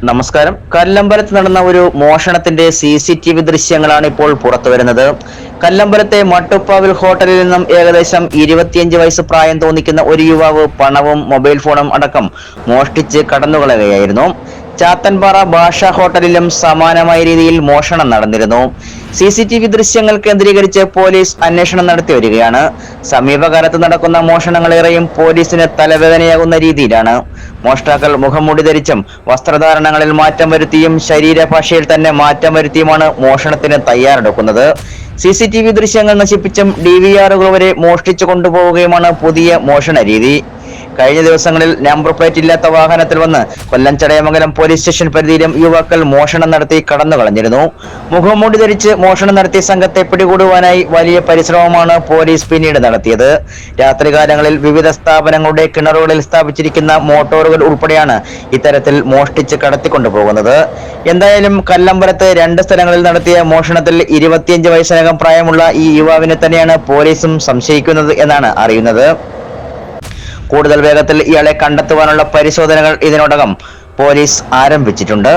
നമസ്കാരം. കല്ലമ്പലത്ത് നടന്ന ഒരു മോഷണത്തിന്റെ CCTV ദൃശ്യങ്ങളാണ് ഇപ്പോൾ പുറത്തു വരുന്നത്. കല്ലമ്പലത്തെ മട്ടുപ്പാവിൽ ഹോട്ടലിൽ നിന്നും ഏകദേശം 25 വയസ്സ് പ്രായം തോന്നിക്കുന്ന ഒരു യുവാവ് പണവും മൊബൈൽ ഫോണും അടക്കം മോഷ്ടിച്ച് കടന്നുകളയുകയായിരുന്നു. ചാത്തൻപാറ ഭാഷ ഹോട്ടലിലും സമാനമായ രീതിയിൽ മോഷണം നടന്നിരുന്നു. CCTV ദൃശ്യങ്ങൾ കേന്ദ്രീകരിച്ച് പോലീസ് അന്വേഷണം നടത്തി വരികയാണ്. സമീപകാലത്ത് നടക്കുന്ന മോഷണങ്ങളേറെയും പോലീസിന് തലവേദനയാകുന്ന രീതിയിലാണ്. മോഷ്ടാക്കൾ മുഖംമൂടി ധരിച്ചും വസ്ത്രധാരണങ്ങളിൽ മാറ്റം വരുത്തിയും ശരീരഭാഷയിൽ തന്നെ മാറ്റം വരുത്തിയുമാണ് മോഷണത്തിന് തയ്യാറെടുക്കുന്നത്. CCTV ദൃശ്യങ്ങൾ നശിപ്പിച്ചും DVRകൾ വരെ മോഷ്ടിച്ചു കൊണ്ടുപോവുകയുമാണ് പുതിയ മോഷണ രീതി. കഴിഞ്ഞ ദിവസങ്ങളിൽ നമ്പർ പ്ലേറ്റ് ഇല്ലാത്ത വാഹനത്തിൽ വന്ന് കൊല്ലം ചടയമംഗലം പോലീസ് സ്റ്റേഷൻ പരിധിയിലും യുവാക്കൾ മോഷണം നടത്തി കടന്നുകളഞ്ഞിരുന്നു. മുഖംമൂടി ധരിച്ച് മോഷണം നടത്തിയ സംഘത്തെ പിടികൂടുവാനായി വലിയ പരിശ്രമമാണ് പോലീസ് പിന്നീട് നടത്തിയത്. രാത്രികാലങ്ങളിൽ വിവിധ സ്ഥാപനങ്ങളുടെ കിണറുകളിൽ സ്ഥാപിച്ചിരിക്കുന്ന മോട്ടോറുകൾ ഉൾപ്പെടെയാണ് ഇത്തരത്തിൽ മോഷ്ടിച്ച് കടത്തിക്കൊണ്ടുപോകുന്നത്. എന്തായാലും കല്ലമ്പലത്ത് 2 സ്ഥലങ്ങളിൽ നടത്തിയ മോഷണത്തിൽ 25 വയസ്സിനകം പ്രായമുള്ള ഈ യുവാവിനെ തന്നെയാണ് പോലീസും സംശയിക്കുന്നത് എന്നാണ് അറിയുന്നത്. കൂടുതൽ വേഗത്തിൽ ഇയാളെ കണ്ടെത്തുവാനുള്ള പരിശോധനകൾ ഇതിനോടകം പോലീസ് ആരംഭിച്ചിട്ടുണ്ട്.